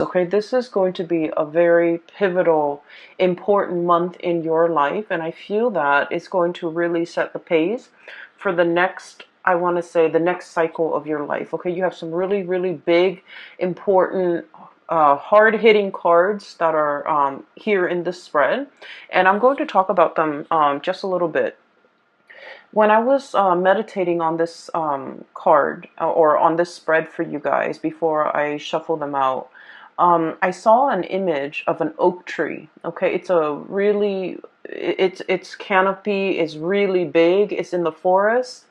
Okay, this is going to be a very pivotal, important month in your life, and I feel that it's going to really set the pace for the next, I want to say, the next cycle of your life. Okay, you have some really, really big, important, hard-hitting cards that are here in this spread, and I'm going to talk about them just a little bit. When I was meditating on this card or on this spread for you guys before I shuffle them out, I saw an image of an oak tree. Okay, it's a really, its canopy is really big. It's in the forest,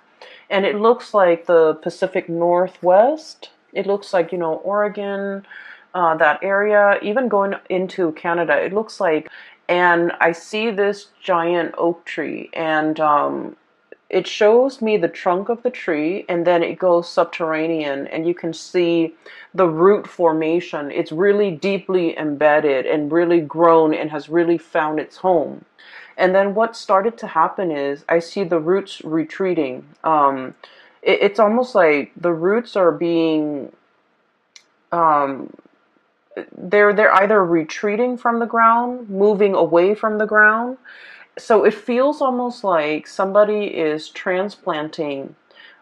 and it looks like the Pacific Northwest. It looks like, Oregon, that area, even going into Canada. It looks like, and I see this giant oak tree, and it shows me the trunk of the tree, and then it goes subterranean, and you can see the root formation. It's really deeply embedded and really grown and has really found its home. And then what started to happen is I see the roots retreating. It's almost like the roots are being um, they're either retreating from the ground, moving away from the ground. So it feels almost like somebody is transplanting,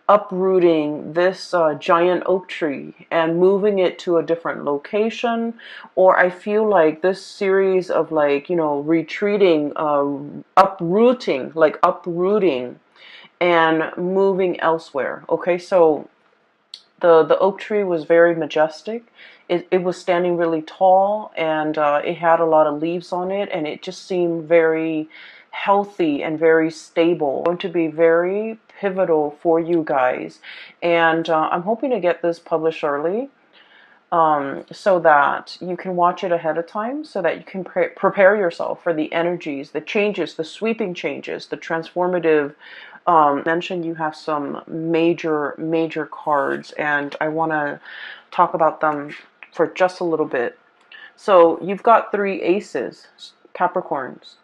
uprooting this giant oak tree and moving it to a different location. Or I feel like this series of, like, retreating, uprooting and moving elsewhere. Okay, so the oak tree was very majestic. It was standing really tall, and it had a lot of leaves on it, and it just seemed very healthy and very stable. It's going to be very pivotal for you guys, and I'm hoping to get this published early, so that you can watch it ahead of time, so that you can prepare yourself for the energies, the changes, the sweeping changes, the transformative. Mentioned you have some major cards, and I want to talk about them for just a little bit. So you've got three aces, Capricorns.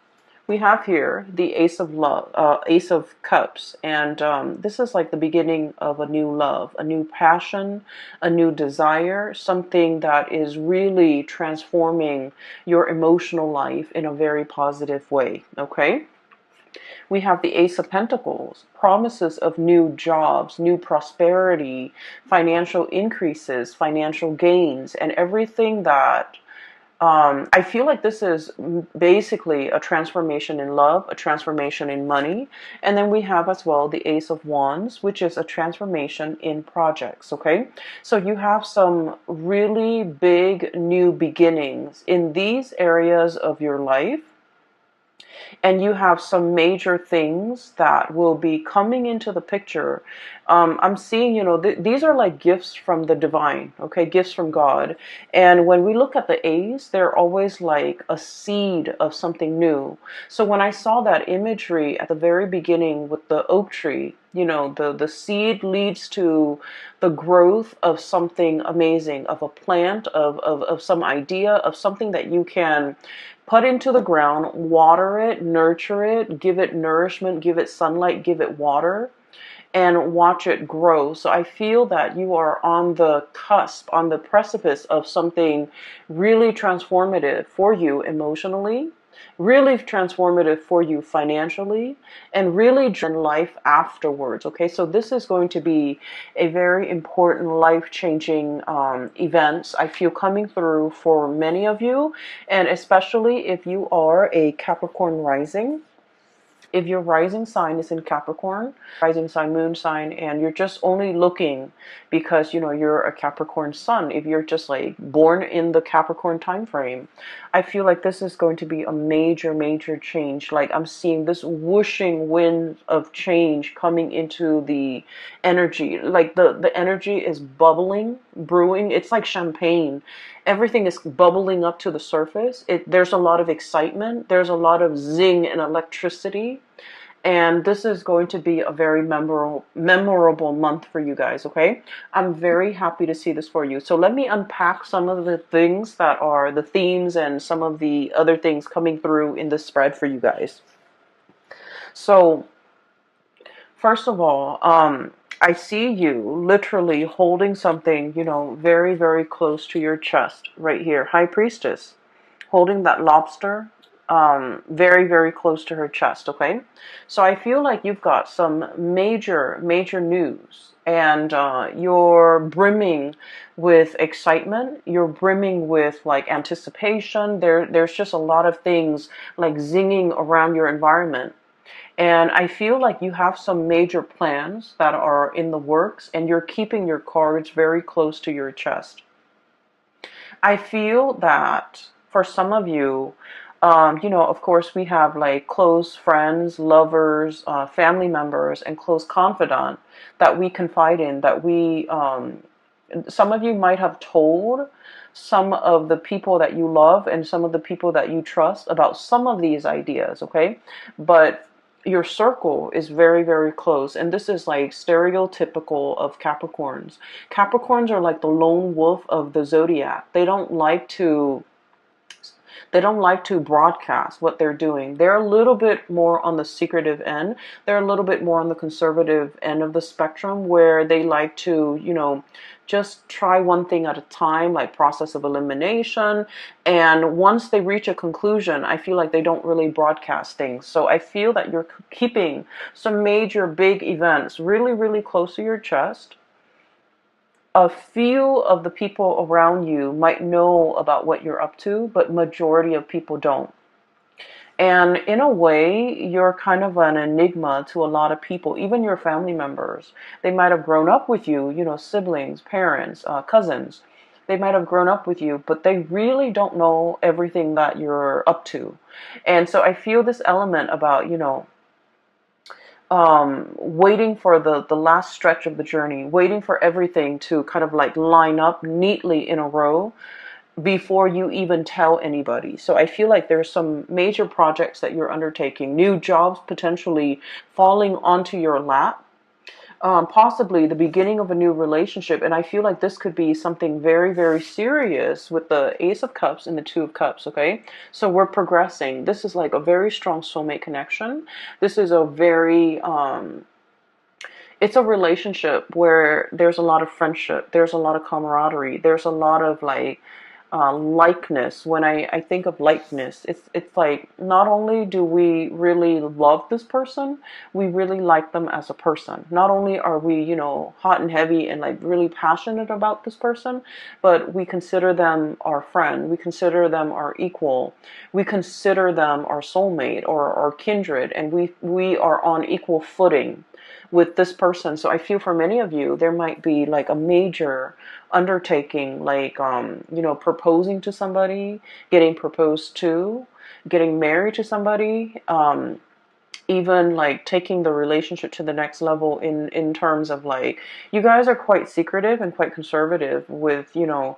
We have here the Ace of Love, Ace of Cups, and this is like the beginning of a new love, a new passion, a new desire, something that is really transforming your emotional life in a very positive way. Okay. We have the Ace of Pentacles, promises of new jobs, new prosperity, financial increases, financial gains, and everything that I feel like this is basically a transformation in love, a transformation in money. And then we have as well the Ace of Wands, which is a transformation in projects. Okay, so you have some really big new beginnings in these areas of your life, and you have some major things that will be coming into the picture. I'm seeing, these are like gifts from the divine, okay, gifts from God. And when we look at the A's, they're always like a seed of something new. So when I saw that imagery at the very beginning with the oak tree, the seed leads to the growth of something amazing, of a plant, of some idea, of something that you can put into the ground, water it, nurture it, give it nourishment, give it sunlight, give it water, and watch it grow. So I feel that you are on the cusp, on the precipice of something really transformative for you emotionally, really transformative for you financially, and really in life afterwards. Okay, so this is going to be a very important life-changing events I feel coming through for many of you, and especially if you are a Capricorn rising. If your rising sign is in Capricorn, rising sign, moon sign, and you're just only looking because you're a Capricorn sun, if you're just like born in the Capricorn time frame, I feel like this is going to be a major change. Like, I'm seeing this whooshing wind of change coming into the energy. Like the energy is bubbling, brewing. It's like champagne. Everything is bubbling up to the surface. There's a lot of excitement. There's a lot of zing and electricity. And this is going to be a very memorable month for you guys, okay? I'm very happy to see this for you. So let me unpack some of the things that are the themes and some of the other things coming through in this spread for you guys. So, first of all, I see you literally holding something, you know, very, very close to your chest right here. High Priestess, holding that lobster very, very close to her chest, okay? So I feel like you've got some major, major news, and you're brimming with excitement. You're brimming with like anticipation. There's just a lot of things like zinging around your environment. And I feel like you have some major plans that are in the works, and you're keeping your cards very close to your chest. I feel that for some of you, you know, of course, we have like close friends, lovers, family members, and close confidant that we confide in, that some of you might have told some of the people that you love and some of the people that you trust about some of these ideas, okay? But your circle is very, very close. And this is like stereotypical of Capricorns. Capricorns are like the lone wolf of the zodiac. They don't like to broadcast what they're doing. They're a little bit more on the secretive end. They're a little bit more on the conservative end of the spectrum, where they like to, you know, just try one thing at a time, like process of elimination. And once they reach a conclusion, I feel like they don't really broadcast things. So I feel that you're keeping some major big events really, really close to your chest. A few of the people around you might know about what you're up to, but majority of people don't. And in a way, you're kind of an enigma to a lot of people, even your family members. They might have grown up with you, you know, siblings, parents, cousins. They might have grown up with you, but they really don't know everything that you're up to. And so I feel this element about, you know, waiting for the last stretch of the journey, waiting for everything to kind of like line up neatly in a row before you even tell anybody. So I feel like there's some major projects that you're undertaking, new jobs potentially falling onto your lap, possibly the beginning of a new relationship. And I feel like this could be something very, very serious with the Ace of Cups and the Two of Cups, okay? So we're progressing. This is like a very strong soulmate connection. This is a very, it's a relationship where there's a lot of friendship, there's a lot of camaraderie, there's a lot of like likeness. When I think of likeness, it's like not only do we really love this person, we really like them as a person. Not only are we, you know, hot and heavy and like really passionate about this person, but we consider them our friend, we consider them our equal, we consider them our soulmate or our kindred, and we are on equal footing with this person. So I feel for many of you, there might be like a major undertaking, like, you know, proposing to somebody, getting proposed to, getting married to somebody, even like taking the relationship to the next level in terms of like, you guys are quite secretive and quite conservative with, you know,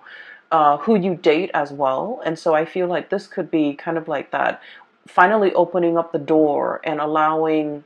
who you date as well. And so I feel like this could be kind of like that, finally opening up the door and allowing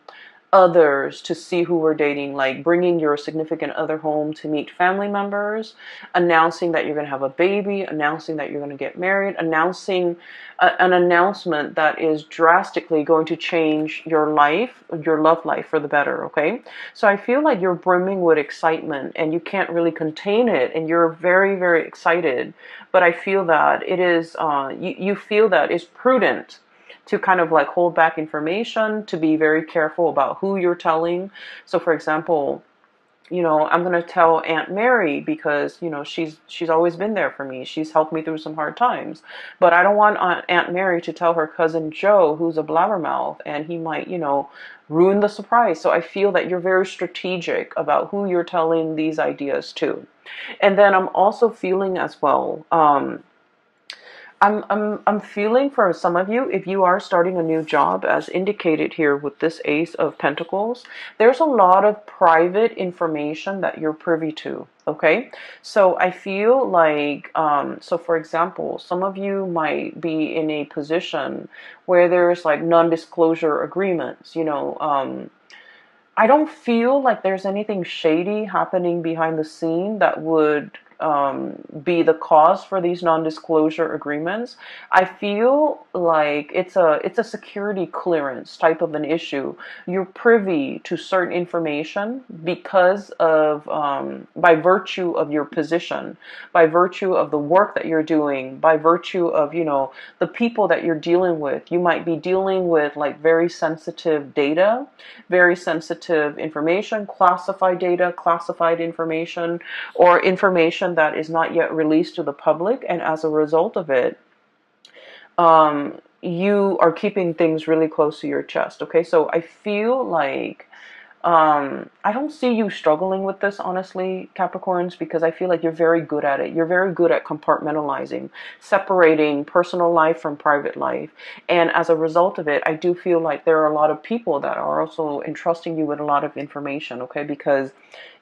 others to see who we're dating, like bringing your significant other home to meet family members, announcing that you're going to have a baby, announcing that you're going to get married, announcing an announcement that is drastically going to change your life, your love life for the better, okay? So I feel like you're brimming with excitement and you can't really contain it, and you're very, very excited. But I feel that it is, you feel that it's prudent to kind of like hold back information, to be very careful about who you're telling. So for example, you know, I'm going to tell Aunt Mary because, you know, she's always been there for me. She's helped me through some hard times. But I don't want Aunt Mary to tell her cousin Joe, who's a blabbermouth, and he might, you know, ruin the surprise. So I feel that you're very strategic about who you're telling these ideas to. And then I'm also feeling as well, I'm feeling for some of you, if you are starting a new job, as indicated here with this Ace of Pentacles, there's a lot of private information that you're privy to, okay? So I feel like, so for example, some of you might be in a position where there's like non-disclosure agreements, you know, I don't feel like there's anything shady happening behind the scene that would be the cause for these non-disclosure agreements. I feel like it's a security clearance type of an issue. You're privy to certain information because of by virtue of your position, by virtue of the work that you're doing, by virtue of, the people that you're dealing with. You might be dealing with like very sensitive data, very sensitive information, classified data, classified information, or information that is not yet released to the public. And as a result of it, you are keeping things really close to your chest. Okay, so I feel like I don't see you struggling with this, honestly, Capricorns, because I feel like you're very good at it. You're very good at compartmentalizing, separating personal life from private life. And as a result of it, I do feel like there are a lot of people that are also entrusting you with a lot of information, okay? Because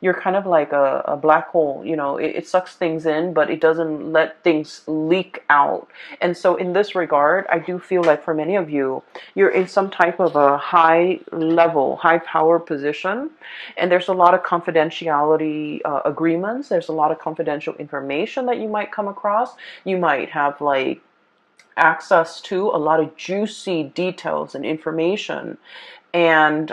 you're kind of like a black hole, it sucks things in, but it doesn't let things leak out. And so in this regard, I do feel like for many of you, you're in some type of a high level, high power position, and there's a lot of confidentiality agreements. There's a lot of confidential information that you might come across. You might have like access to a lot of juicy details and information, and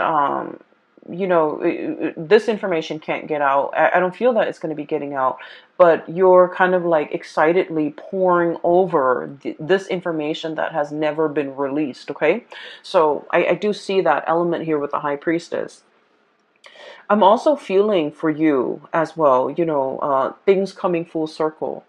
this information can't get out. I don't feel that it's going to be getting out, but you're kind of like excitedly pouring over this information that has never been released, okay? So I do see that element here with the High Priestess. I'm also feeling for you as well, things coming full circle.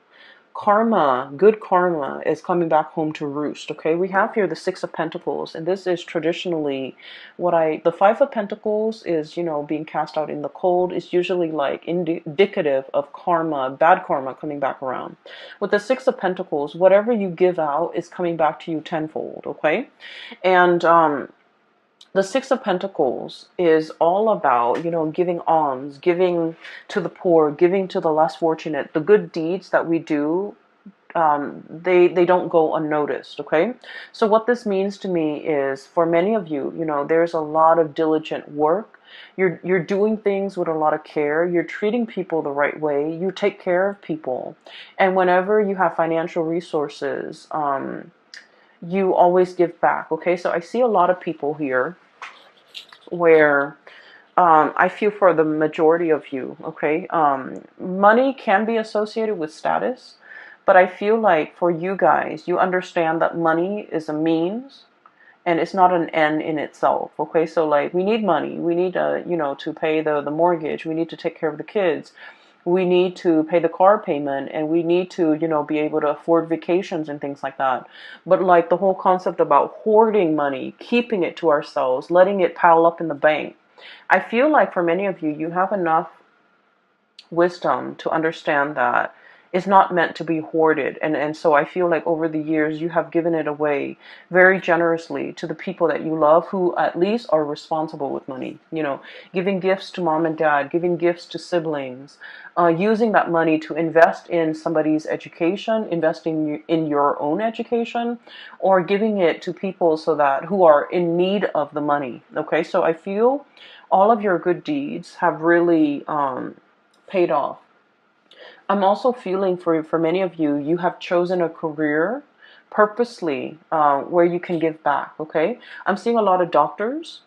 Karma, good karma is coming back home to roost, okay? We have here the Six of Pentacles, and this is traditionally the Five of Pentacles is, being cast out in the cold. Is usually like indicative of karma, bad karma coming back around. With the Six of Pentacles, whatever you give out is coming back to you tenfold, okay? And, the Six of Pentacles is all about, giving alms, giving to the poor, giving to the less fortunate. The good deeds that we do, they don't go unnoticed, okay? So what this means to me is, for many of you, there's a lot of diligent work. You're doing things with a lot of care. You're treating people the right way. You take care of people. And whenever you have financial resources, you always give back, okay? So I see a lot of people here where I feel for the majority of you, okay? Money can be associated with status, but I feel like for you guys, you understand that money is a means and it's not an end in itself, okay? So like, we need money. We need, to pay the mortgage. We need to take care of the kids. We need to pay the car payment, and we need to, be able to afford vacations and things like that. But like the whole concept about hoarding money, keeping it to ourselves, letting it pile up in the bank, I feel like for many of you, you have enough wisdom to understand that it's not meant to be hoarded. And so I feel like over the years, you have given it away very generously to the people that you love, who at least are responsible with money, giving gifts to mom and dad, giving gifts to siblings, using that money to invest in somebody's education, investing in your own education, or giving it to people who are in need of the money. Okay, so I feel all of your good deeds have really paid off. I'm also feeling for many of you, you have chosen a career purposely where you can give back, okay? I'm seeing a lot of doctors.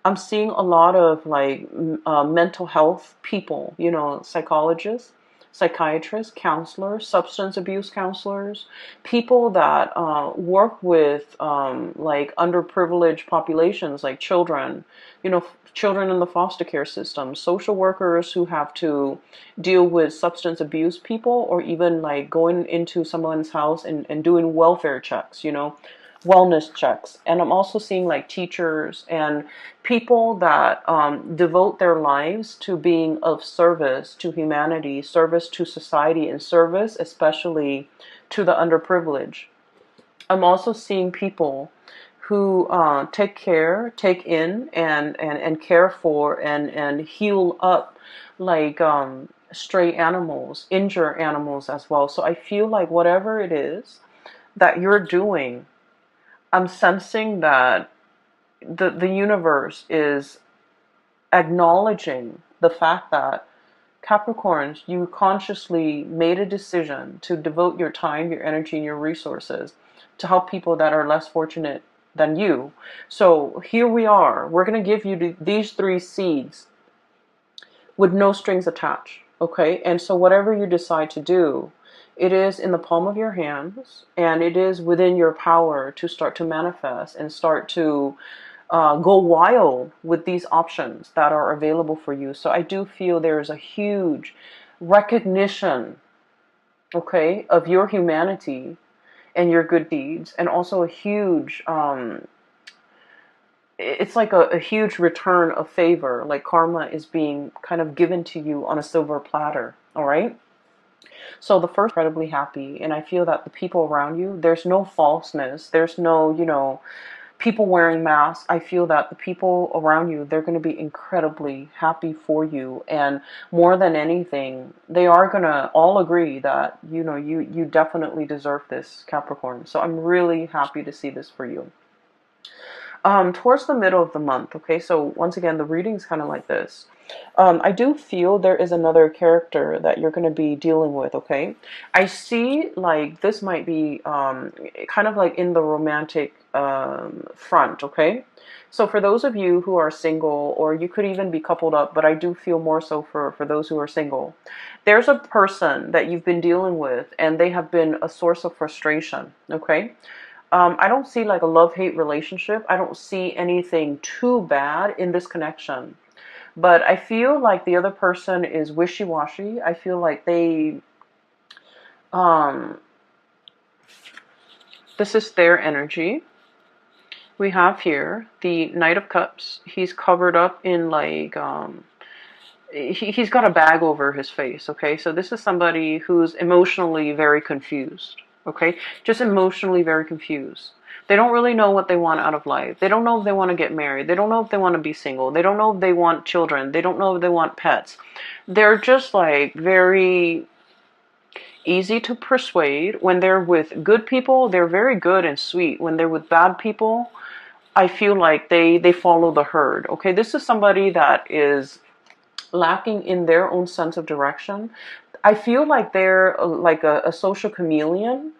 I'm seeing a lot of like mental health people, psychologists, psychiatrists, counselors, substance abuse counselors, people that work with like underprivileged populations, like children, children in the foster care system, social workers who have to deal with substance abuse people, or even like going into someone's house and doing welfare checks, wellness checks. And I'm also seeing like teachers and people that devote their lives to being of service to humanity, service to society, and service especially to the underprivileged. I'm also seeing people who take in and care for and heal up like stray animals, injure animals as well. So I feel like whatever it is that you're doing, I'm sensing that the universe is acknowledging the fact that Capricorns, you consciously made a decision to devote your time, your energy, and your resources to help people that are less fortunate than you. So here we are. We're going to give you these 3 seeds with no strings attached. Okay? And so whatever you decide to do, it is in the palm of your hands, and it is within your power to start to manifest and start to go wild with these options that are available for you. So I do feel there is a huge recognition, okay, of your humanity and your good deeds, and also a huge, it's like a huge return of favor, like karma is being kind of given to you on a silver platter, all right? So the first, incredibly happy, and I feel that the people around you, there's no falseness, there's no, people wearing masks. I feel that the people around you, they're going to be incredibly happy for you. And more than anything, they are going to all agree that, you definitely deserve this, Capricorn. So I'm really happy to see this for you. Towards the middle of the month, okay, so once again, the reading's kind of like this. I do feel there is another character that you're going to be dealing with, okay? I see, like, this might be kind of like in the romantic front, okay? So for those of you who are single, or you could even be coupled up, but I do feel more so for those who are single, there's a person that you've been dealing with, and they have been a source of frustration, okay? I don't see like a love-hate relationship. I don't see anything too bad in this connection. But I feel like the other person is wishy-washy. I feel like this is their energy. We have here the Knight of Cups. He's covered up in like, he's got a bag over his face, okay? So this is somebody who's emotionally very confused, okay? Just emotionally very confused. They don't really know what they want out of life. They don't know if they want to get married. They don't know if they want to be single. They don't know if they want children. They don't know if they want pets. They're just like very easy to persuade. When they're with good people, they're very good and sweet. When they're with bad people, I feel like they follow the herd, okay? This is somebody that is lacking in their own sense of direction. I feel like they're like a social chameleon,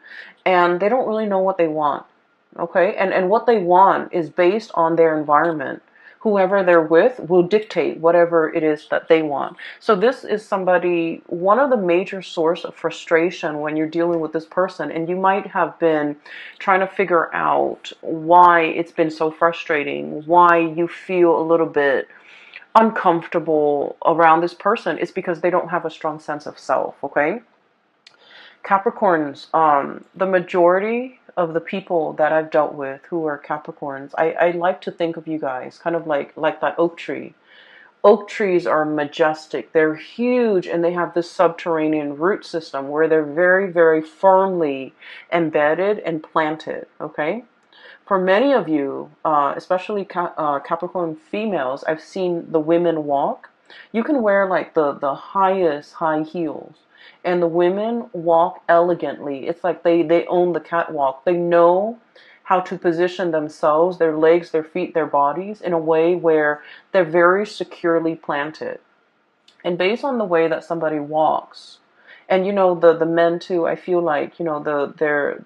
and they don't really know what they want, okay? And what they want is based on their environment. Whoever they're with will dictate whatever it is that they want. So this is somebody, one of the major source of frustration when you're dealing with this person, and you might have been trying to figure out why it's been so frustrating, why you feel a little bit uncomfortable around this person. It's because they don't have a strong sense of self, okay? Capricorns, the majority of the people that I've dealt with who are Capricorns, I like to think of you guys kind of like that oak tree. Oak trees are majestic. They're huge, and they have this subterranean root system where they're very, very firmly embedded and planted, okay? For many of you, especially Capricorn females, I've seen the women walk. You can wear like the highest high heels, and the women walk elegantly. It's like they own the catwalk. They know how to position themselves, their legs, their feet, their bodies in a way where they're very securely planted. And based on the way that somebody walks, and the men too, I feel like their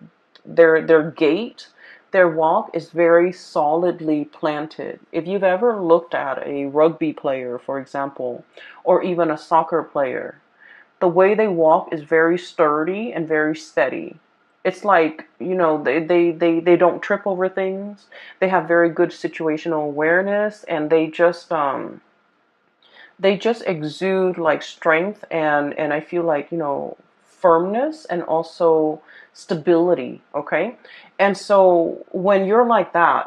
gait, their walk is very solidly planted. If you've ever looked at a rugby player, for example, or even a soccer player, the way they walk is very sturdy and very steady. It's like, they don't trip over things. They have very good situational awareness, and they just exude like strength and I feel like, firmness and also stability, okay? And so when you're like that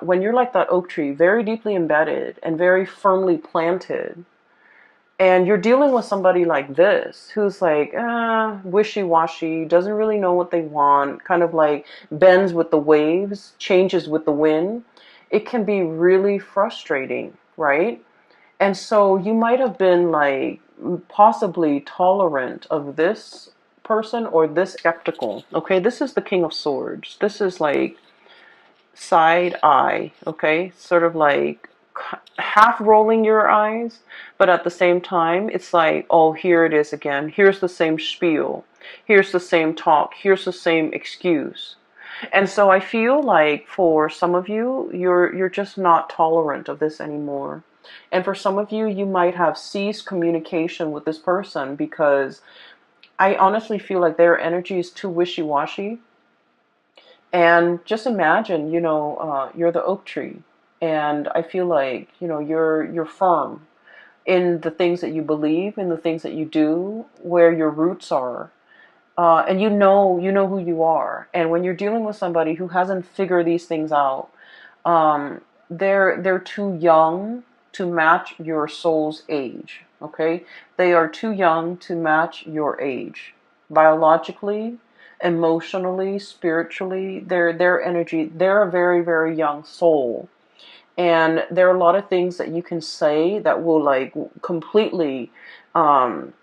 oak tree, very deeply embedded and very firmly planted, and you're dealing with somebody like this, who's like, wishy-washy, doesn't really know what they want, kind of like bends with the waves, changes with the wind, it can be really frustrating, right? And so you might have been like possibly tolerant of this person or this skeptical. Okay, this is the King of Swords. This is like side eye, okay? Sort of like half rolling your eyes, but at the same time, it's like, oh, here it is again. Here's the same spiel. Here's the same talk. Here's the same excuse. And so I feel like for some of you, you're just not tolerant of this anymore. And for some of you, you might have ceased communication with this person because I honestly feel like their energy is too wishy-washy. And just imagine, you're the oak tree, and I feel like, you're firm in the things that you believe, in the things that you do, where your roots are. And you know who you are. And when you're dealing with somebody who hasn't figured these things out, um, they're too young to match your soul's age. Okay, they are too young to match your age, biologically, emotionally, spiritually. Their energy. They're a very, very young soul, and there are a lot of things that you can say that will like completely. Um,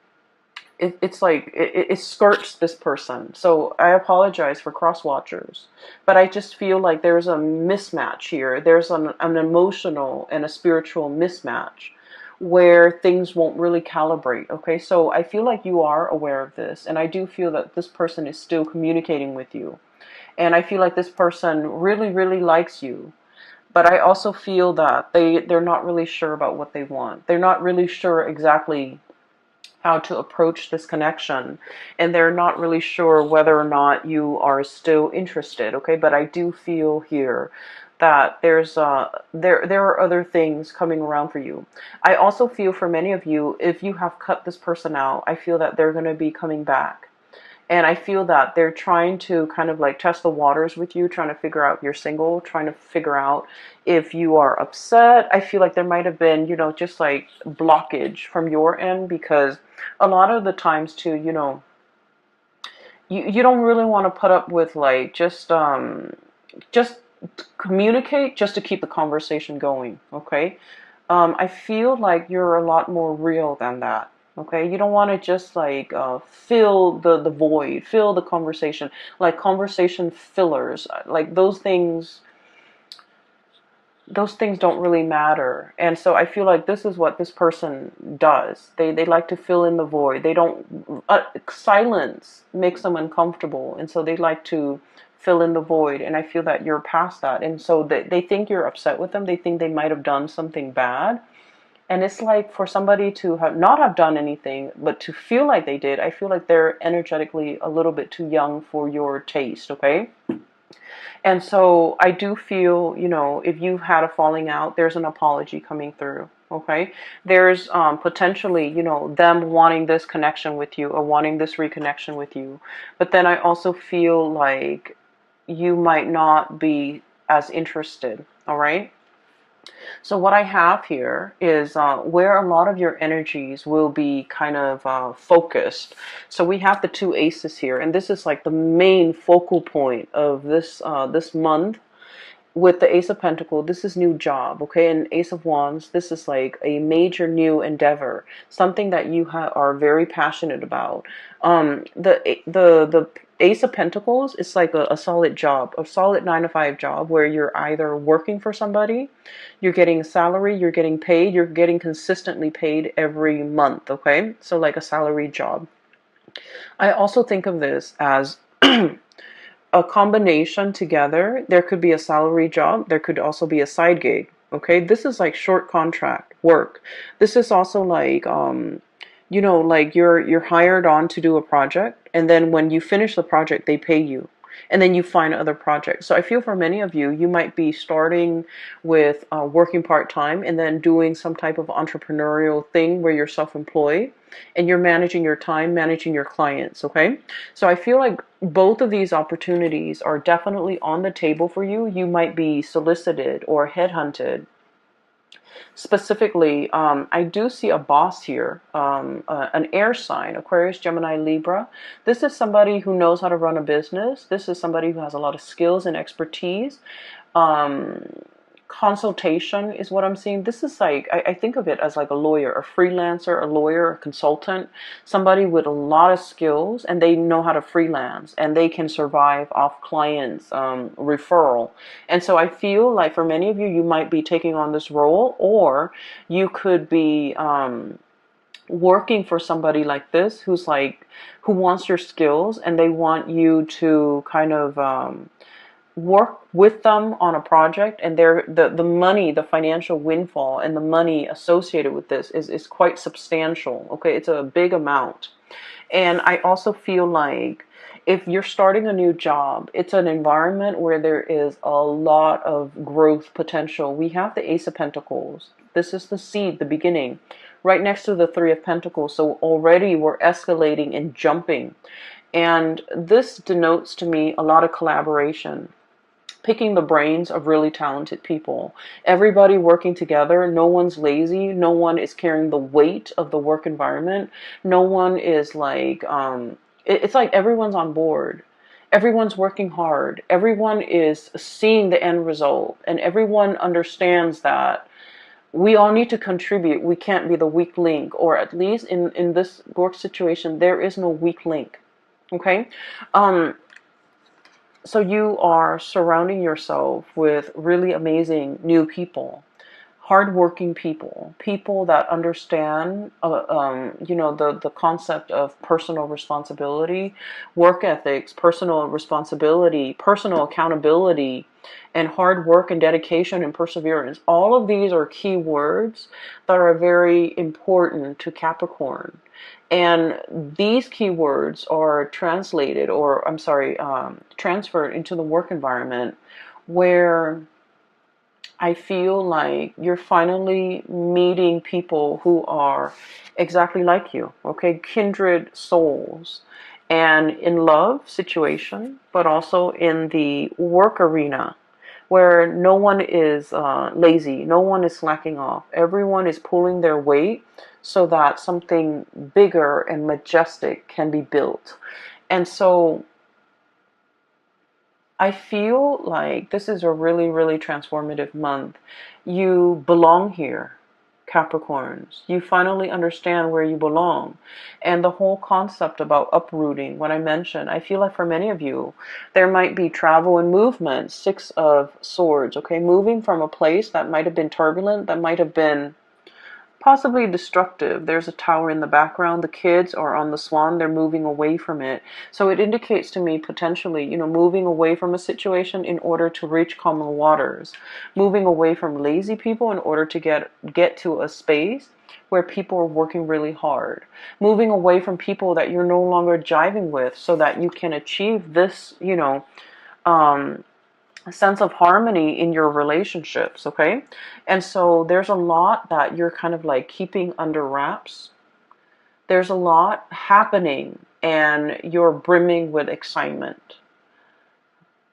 it's like it skirts this person. So I apologize for cross watchers, but I just feel like there's a mismatch here. There's an emotional and a spiritual mismatch where things won't really calibrate. Okay, so I feel like you are aware of this, and I do feel that this person is still communicating with you, and I feel like this person really, really likes you. But I also feel that they're not really sure about what they want. They're not really sure exactly how to approach this connection, and they're not really sure whether or not you are still interested. Okay, but I do feel here that there are other things coming around for you. I also feel for many of you, if you have cut this person out, I feel that they're going to be coming back. And I feel that they're trying to kind of like test the waters with you, trying to figure out you're single, trying to figure out if you are upset. I feel like there might have been, just like blockage from your end, because a lot of the times too, you don't really want to put up with like just communicate just to keep the conversation going. Okay. I feel like you're a lot more real than that. Okay, you don't want to just like fill the void, fill the conversation, like conversation fillers, like those things don't really matter. And so I feel like this is what this person does. They like to fill in the void. They don't silence makes them uncomfortable, and so they like to fill in the void. And I feel that you're past that, and so they think you're upset with them. They think they might have done something bad. And it's like for somebody to have not have done anything, but to feel like they did, I feel like they're energetically a little bit too young for your taste, okay? And so I do feel, if you've had a falling out, there's an apology coming through, okay? There's potentially, them wanting this connection with you or wanting this reconnection with you. But then I also feel like you might not be as interested, all right? So what I have here is where a lot of your energies will be kind of focused. So we have the two aces here, and this is like the main focal point of this month. With the Ace of Pentacles, this is new job, okay? And Ace of Wands, this is like a major new endeavor, something that you are very passionate about. The Ace of Pentacles is like a solid job, a solid 9 to 5 job where you're either working for somebody, you're getting a salary, you're getting paid, you're getting consistently paid every month, okay? So like a salary job. I also think of this as a combination together. There could be a salary job. There could also be a side gig. Okay, this is like short contract work. This is also like like you're hired on to do a project, and then when you finish the project, they pay you. And then you find other projects. So I feel for many of you, you might be starting with working part-time and then doing some type of entrepreneurial thing where you're self-employed and you're managing your time, managing your clients, okay? So I feel like both of these opportunities are definitely on the table for you. You might be solicited or headhunted. Specifically, I do see a boss here, an air sign, Aquarius, Gemini, Libra. This is somebody who knows how to run a business. This is somebody who has a lot of skills and expertise. Um, consultation is what I'm seeing. This is like, I think of it as like a lawyer, a freelancer, a lawyer, a consultant, somebody with a lot of skills and they know how to freelance and they can survive off clients, referral. And so I feel like for many of you, you might be taking on this role, or you could be working for somebody like this who's like, who wants your skills and they want you to kind of work with them on a project, and the money, the financial windfall and the money associated with this is quite substantial. Okay, it's a big amount. And I also feel like if you're starting a new job, it's an environment where there is a lot of growth potential. We have the Ace of Pentacles. This is the seed, the beginning, right next to the Three of Pentacles. So already we're escalating and jumping. And this denotes to me a lot of collaboration, picking the brains of really talented people, everybody working together. No one's lazy. No one is carrying the weight of the work environment. No one is like, it's like everyone's on board. Everyone's working hard. Everyone is seeing the end result, and everyone understands that we all need to contribute. We can't be the weak link, or at least in this work situation, there is no weak link. Okay? So you are surrounding yourself with really amazing new people, hardworking people, people that understand, the concept of personal responsibility, work ethics, personal responsibility, personal accountability, and hard work and dedication and perseverance. All of these are key words that are very important to Capricorn. And these keywords are translated, or I'm sorry, transferred into the work environment, where I feel like you're finally meeting people who are exactly like you, okay? Kindred souls. And in love situation, but also in the work arena, where no one is lazy, no one is slacking off. Everyone is pulling their weight so that something bigger and majestic can be built. And so I feel like this is a really, really transformative month. You belong here, Capricorns. You finally understand where you belong. And the whole concept about uprooting, what I mentioned, I feel like for many of you, there might be travel and movement, Six of Swords, okay? Moving from a place that might have been turbulent, that might have been possibly destructive. There's a tower in the background. The kids are on the swan. They're moving away from it. So it indicates to me potentially, moving away from a situation in order to reach calmer waters. Moving away from lazy people in order to get to a space where people are working really hard. Moving away from people that you're no longer jiving with so that you can achieve this, a sense of harmony in your relationships, okay? And so there's a lot that you're kind of like keeping under wraps. There's a lot happening and you're brimming with excitement.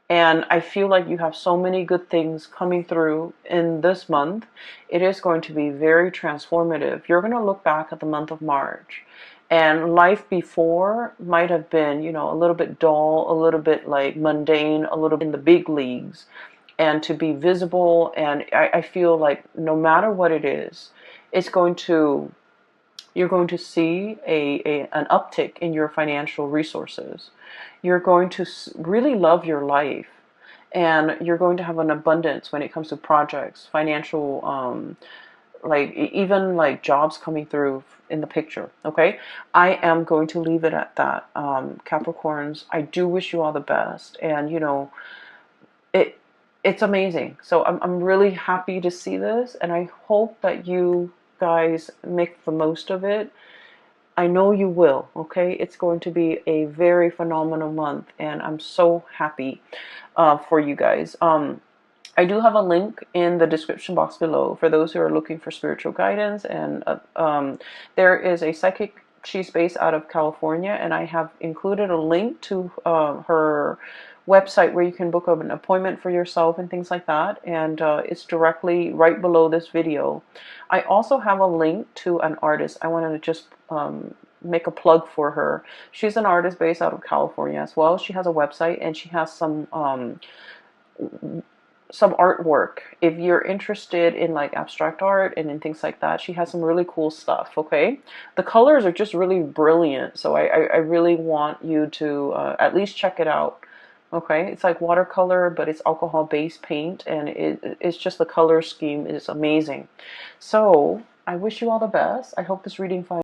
And I feel like you have so many good things coming through in this month. It is going to be very transformative. You're going to look back at the month of March, and life before might have been, a little bit dull, a little bit like mundane, a little bit in the big leagues. And to be visible, and I feel like no matter what it is, you're going to see an uptick in your financial resources. You're going to really love your life, and you're going to have an abundance when it comes to projects, financial, even like jobs coming through in the picture. Okay, I am going to leave it at that. Capricorns, I do wish you all the best, and it's amazing. So I'm really happy to see this, and I hope that you guys make the most of it. I know you will, okay? It's going to be a very phenomenal month, and I'm so happy for you guys. I do have a link in the description box below for those who are looking for spiritual guidance, and there is a psychic. She's based out of California, and I have included a link to her website where you can book an appointment for yourself and things like that, and it's directly right below this video. I also have a link to an artist. I wanted to just make a plug for her. She's an artist based out of California as well. She has a website, and she has some some artwork. If you're interested in like abstract art and in things like that, she has some really cool stuff, okay? The colors are just really brilliant, so I really want you to at least check it out, okay? It's like watercolor, but it's alcohol-based paint, and it's just the color scheme is amazing. So I wish you all the best. I hope this reading finds